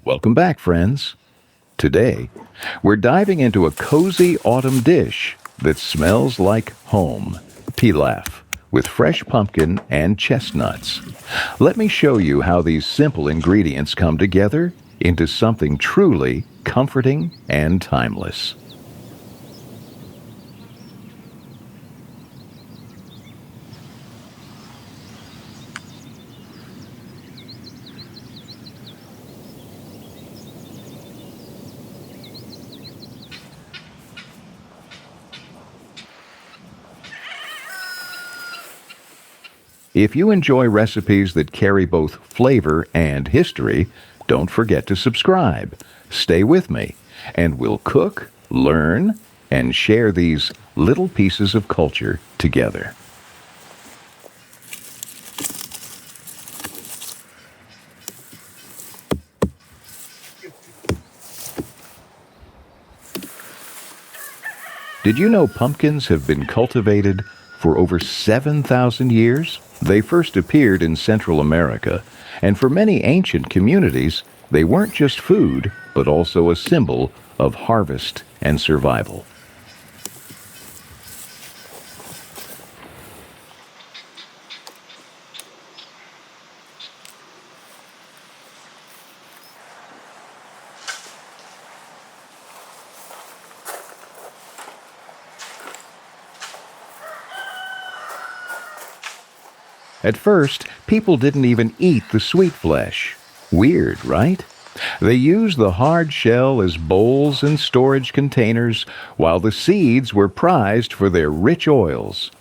Welcome back, friends. Today, we're diving into a cozy autumn dish that smells like home, pilaf, with fresh pumpkin and chestnuts. Let me show you how these simple ingredients come together into something truly comforting and timeless. If you enjoy recipes that carry both flavor and history, don't forget to subscribe. Stay with me, and we'll cook, learn, and share these little pieces of culture together. Did you know pumpkins have been cultivated for over 7,000 years? They first appeared in Central America, and for many ancient communities, they weren't just food, but also a symbol of harvest and survival. At first, people didn't even eat the sweet flesh. Weird, right? They used the hard shell as bowls and storage containers, while the seeds were prized for their rich oils.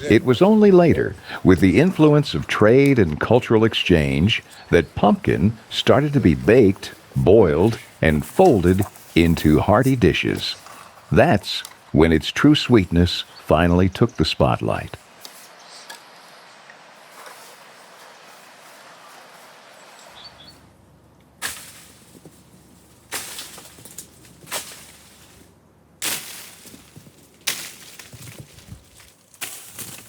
It was only later, with the influence of trade and cultural exchange, that pumpkin started to be baked, boiled, and folded into hearty dishes. That's when its true sweetness finally took the spotlight.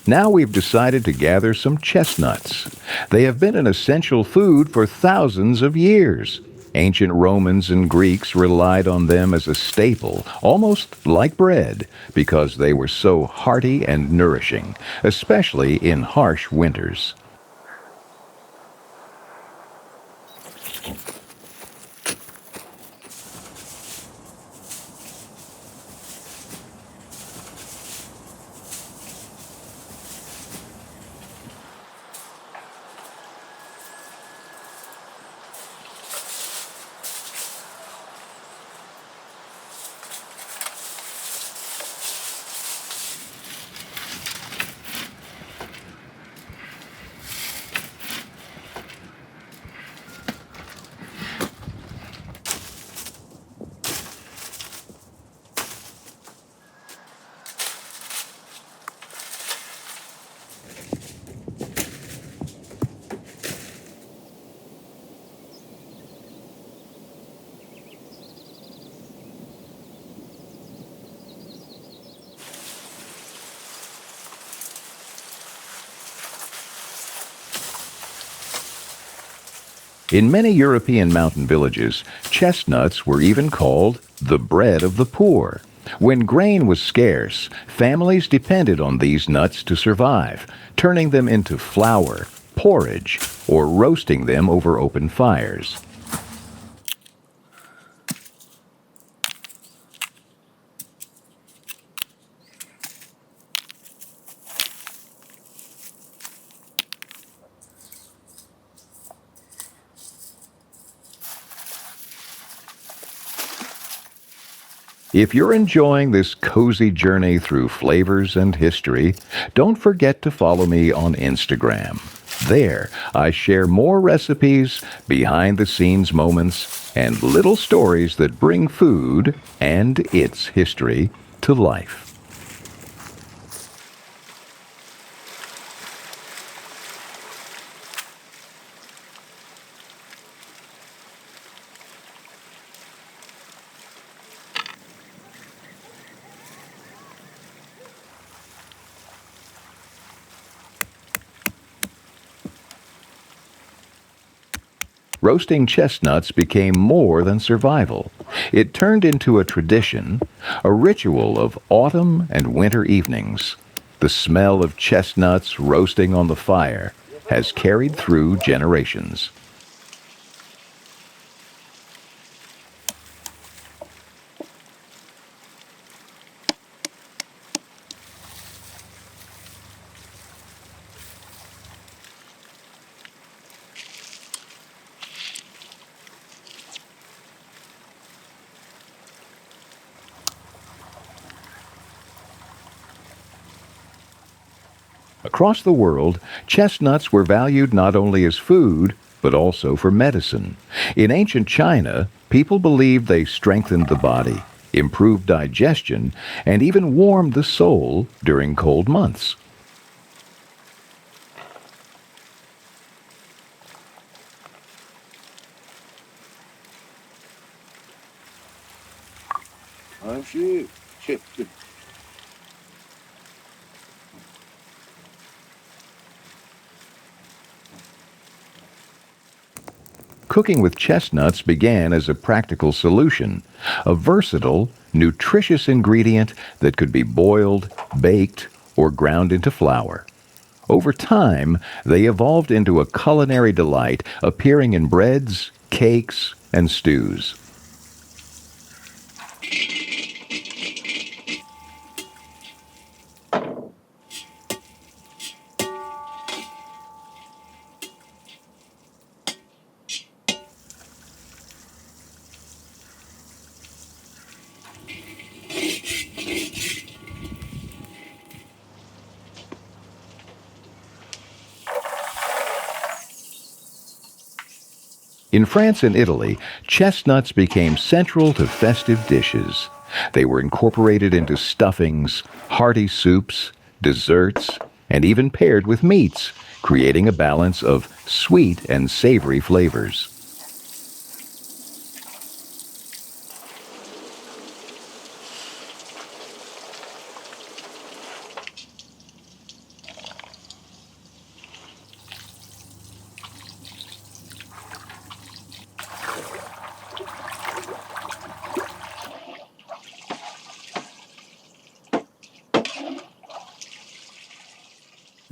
Now we've decided to gather some chestnuts. They have been an essential food for thousands of years. Ancient Romans and Greeks relied on them as a staple, almost like bread, because they were so hearty and nourishing, especially in harsh winters. In many European mountain villages, chestnuts were even called the bread of the poor. When grain was scarce, families depended on these nuts to survive, turning them into flour, porridge, or roasting them over open fires. If you're enjoying this cozy journey through flavors and history, don't forget to follow me on Instagram. There, I share more recipes, behind-the-scenes moments, and little stories that bring food and its history to life. roasting chestnuts became more than survival. It turned into a tradition, a ritual of autumn and winter evenings. The smell of chestnuts roasting on the fire has carried through generations. Across the world, chestnuts were valued not only as food, but also for medicine. In ancient China, people believed they strengthened the body, improved digestion, and even warmed the soul during cold months. Cooking with chestnuts began as a practical solution, a versatile, nutritious ingredient that could be boiled, baked, or ground into flour. Over time, they evolved into a culinary delight, appearing in breads, cakes, and stews. In France and Italy, chestnuts became central to festive dishes. They were incorporated into stuffings, hearty soups, desserts, and even paired with meats, creating a balance of sweet and savory flavors.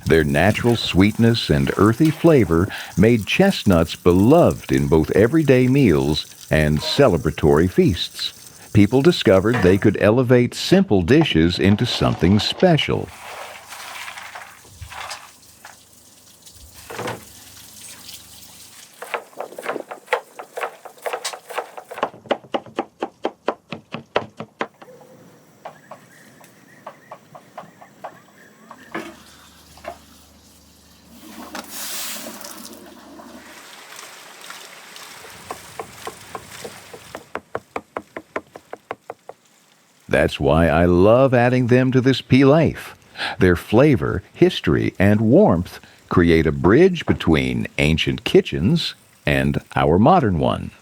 Their natural sweetness and earthy flavor made chestnuts beloved in both everyday meals and celebratory feasts. People discovered they could elevate simple dishes into something special. That's why I love adding them to this pilaf. Their flavor, history, and warmth create a bridge between ancient kitchens and our modern one.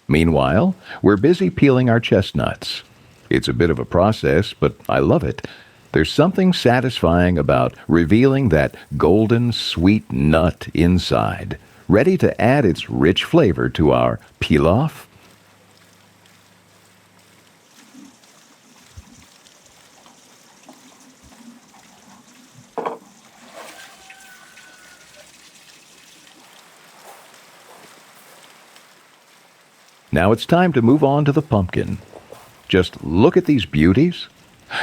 Meanwhile, we're busy peeling our chestnuts. It's a bit of a process, but I love it. There's something satisfying about revealing that golden, sweet nut inside, ready to add its rich flavor to our pilaf. Now it's time to move on to the pumpkin. Just look at these beauties.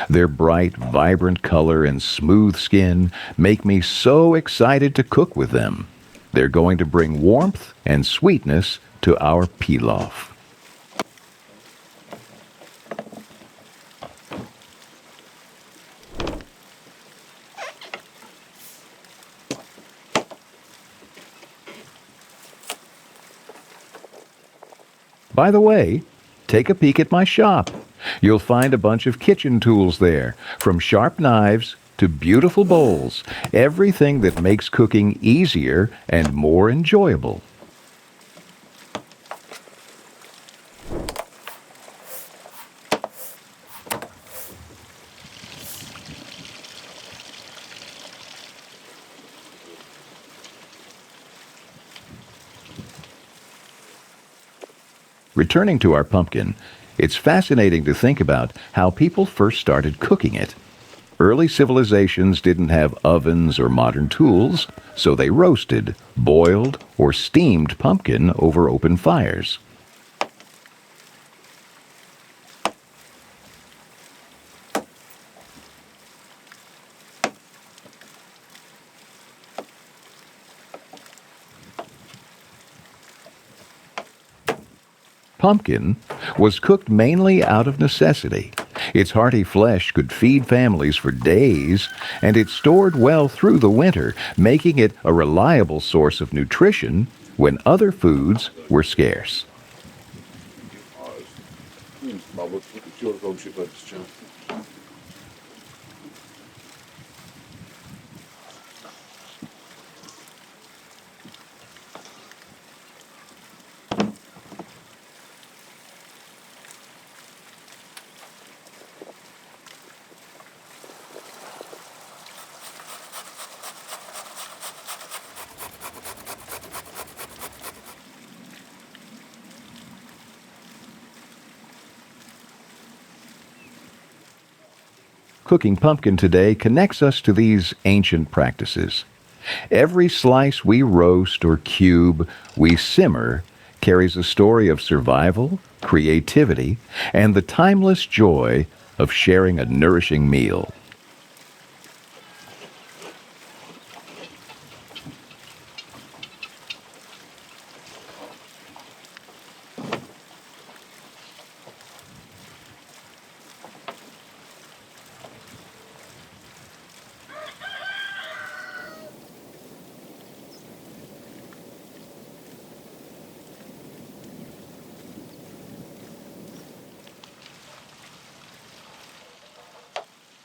Their bright, vibrant color and smooth skin make me so excited to cook with them. They're going to bring warmth and sweetness to our pilaf. By the way, take a peek at my shop. You'll find a bunch of kitchen tools there, from sharp knives to beautiful bowls, everything that makes cooking easier and more enjoyable. Returning to our pumpkin, it's fascinating to think about how people first started cooking it. Early civilizations didn't have ovens or modern tools, so they roasted, boiled, or steamed pumpkin over open fires. Pumpkin was cooked mainly out of necessity. Its hearty flesh could feed families for days, and it stored well through the winter, making it a reliable source of nutrition when other foods were scarce. Cooking pumpkin today connects us to these ancient practices. Every slice we roast or cube, we simmer, carries a story of survival, creativity, and the timeless joy of sharing a nourishing meal.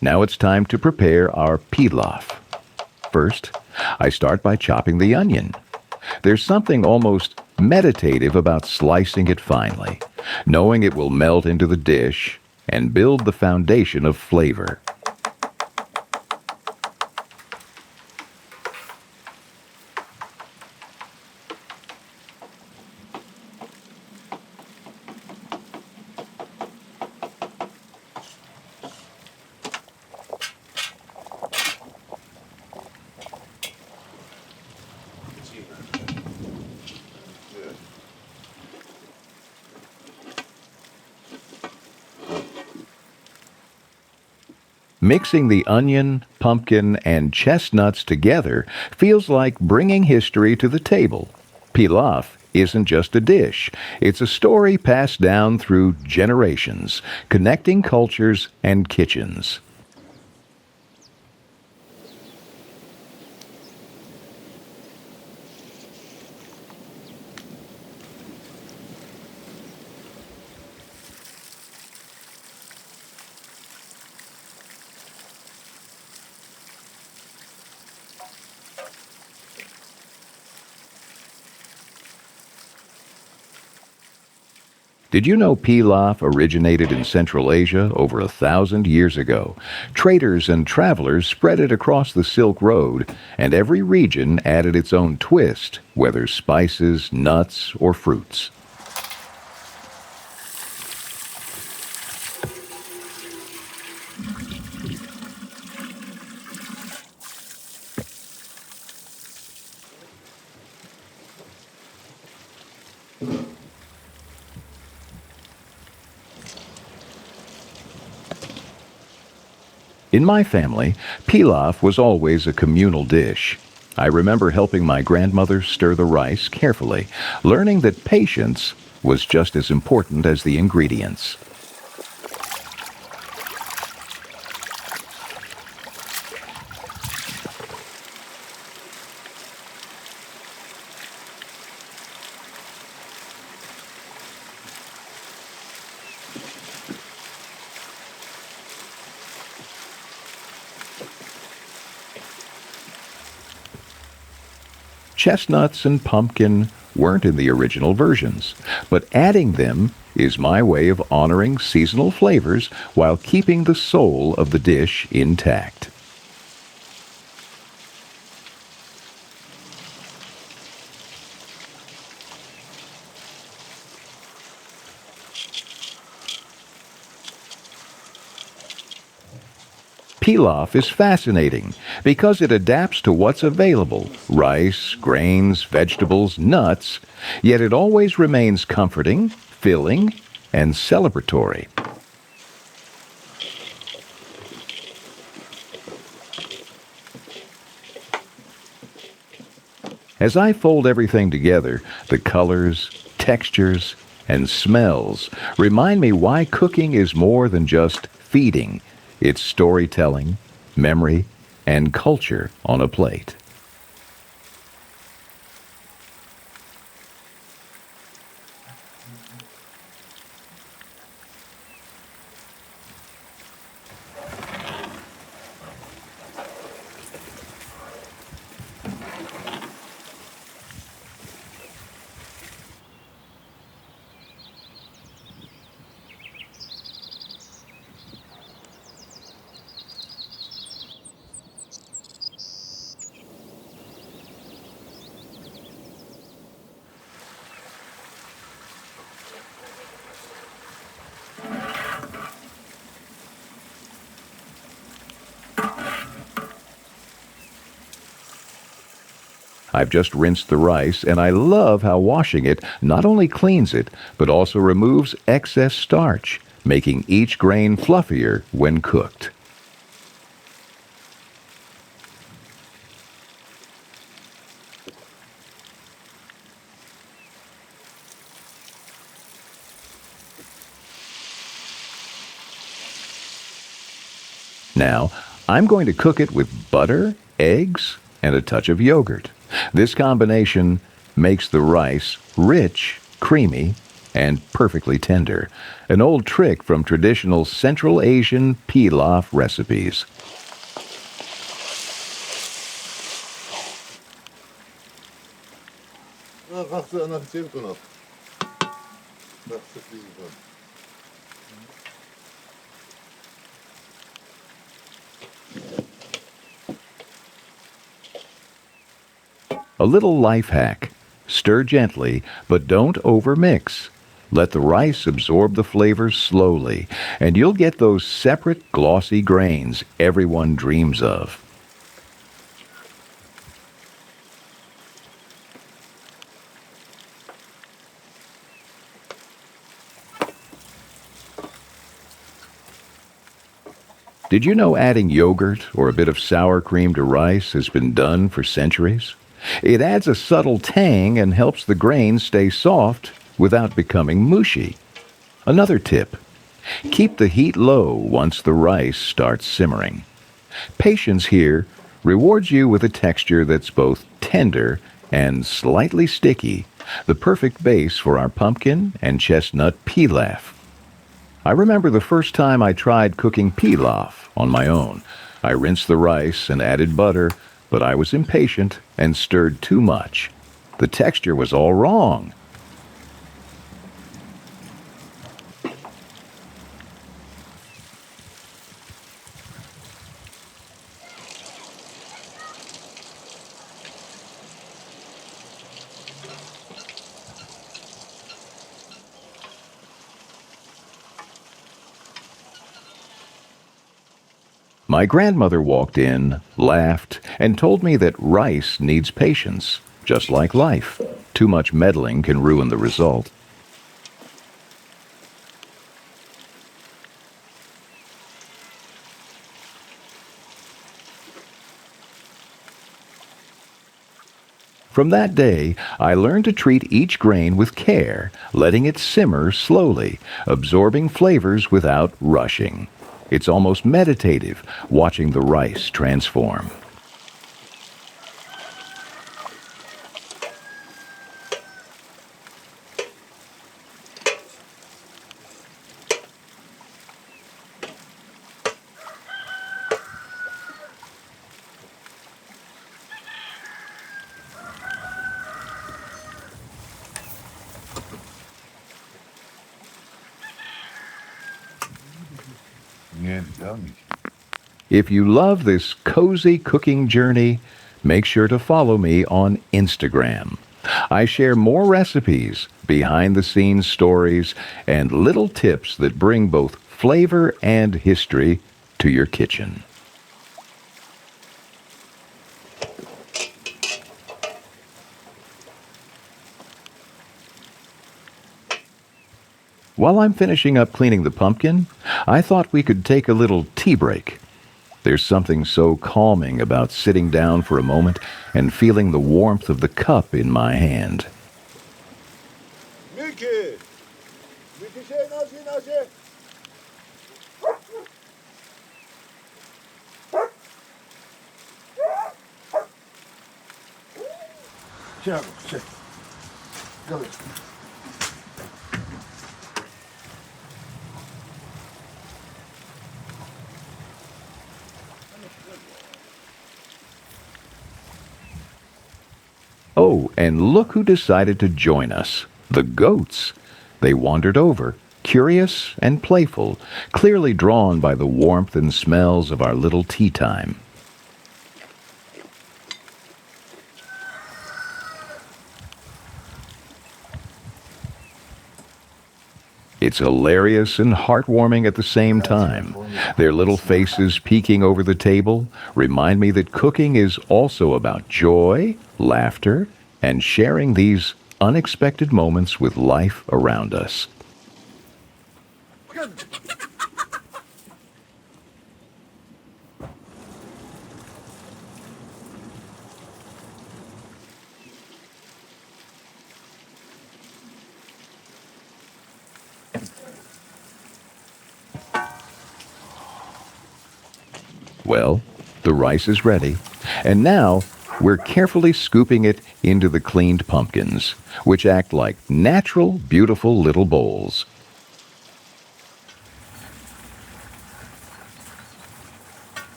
Now it's time to prepare our pilaf. First, I start by chopping the onion. There's something almost meditative about slicing it finely, knowing it will melt into the dish and build the foundation of flavor. Mixing the onion, pumpkin, and chestnuts together feels like bringing history to the table. Pilaf isn't just a dish, it's a story passed down through generations, connecting cultures and kitchens. Did you know pilaf originated in Central Asia over 1,000 years ago? Traders and travelers spread it across the Silk Road, and every region added its own twist, whether spices, nuts, or fruits. In my family, pilaf was always a communal dish. I remember helping my grandmother stir the rice carefully, learning that patience was just as important as the ingredients. Chestnuts and pumpkin weren't in the original versions, but adding them is my way of honoring seasonal flavors while keeping the soul of the dish intact. Pilaf is fascinating because it adapts to what's available: rice, grains, vegetables, nuts, yet it always remains comforting, filling, and celebratory. As I fold everything together, the colors, textures, and smells remind me why cooking is more than just feeding. It's storytelling, memory, and culture on a plate. I've just rinsed the rice, and I love how washing it not only cleans it, but also removes excess starch, making each grain fluffier when cooked. Now, I'm going to cook it with butter, eggs, and a touch of yogurt. This combination makes the rice rich, creamy, and perfectly tender, an old trick from traditional Central Asian pilaf recipes. A little life hack: stir gently, but don't overmix. Let the rice absorb the flavors slowly, and you'll get those separate, glossy grains everyone dreams of. Did you know adding yogurt or a bit of sour cream to rice has been done for centuries? It adds a subtle tang and helps the grains stay soft without becoming mushy. Another tip: keep the heat low once the rice starts simmering. Patience here rewards you with a texture that's both tender and slightly sticky, the perfect base for our pumpkin and chestnut pilaf. I remember the first time I tried cooking pilaf on my own. I rinsed the rice and added butter, but I was impatient and stirred too much. The texture was all wrong. My grandmother walked in, laughed, and told me that rice needs patience, just like life. Too much meddling can ruin the result. From that day, I learned to treat each grain with care, letting it simmer slowly, absorbing flavors without rushing. It's almost meditative, watching the rice transform. If you love this cozy cooking journey, make sure to follow me on Instagram. I share more recipes, behind-the-scenes stories, and little tips that bring both flavor and history to your kitchen. While I'm finishing up cleaning the pumpkin, I thought we could take a little tea break. There's something so calming about sitting down for a moment and feeling the warmth of the cup in my hand. Mickey! Mickey şey nasıl? Şey yap, şey. Gel. Oh, and look who decided to join us. The goats. They wandered over, curious and playful, clearly drawn by the warmth and smells of our little tea time. It's hilarious and heartwarming at the same time. Their little faces peeking over the table remind me that cooking is also about joy, laughter, and sharing these unexpected moments with life around us. Well, the rice is ready, and now we're carefully scooping it into the cleaned pumpkins, which act like natural, beautiful little bowls.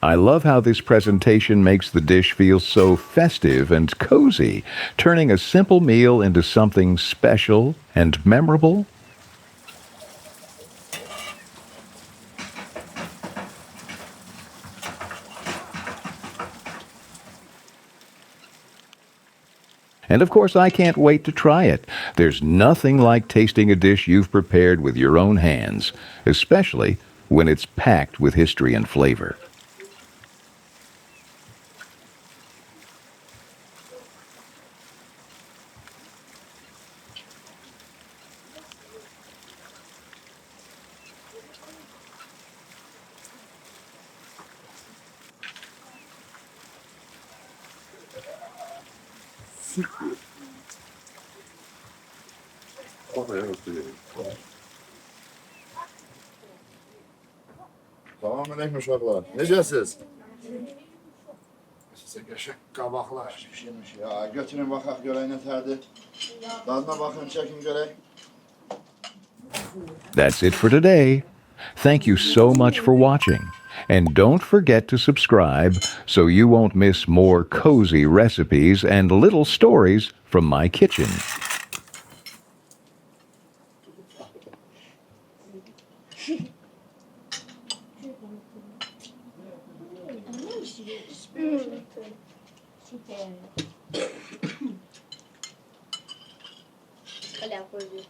I love how this presentation makes the dish feel so festive and cozy, turning a simple meal into something special and memorable. And of course, I can't wait to try it. There's nothing like tasting a dish you've prepared with your own hands, especially when it's packed with history and flavor. Selamünaleyküm uşaklar. Necəsiz? Sizə qəşəng qabaqlar pişirmiş ya. Götürün baxaq görək nə tərdir. Dadına baxın, çəkin görək. That's it for today. Thank you so much for watching. And don't forget to subscribe so you won't miss more cozy recipes and little stories from my kitchen. Olha a coisa.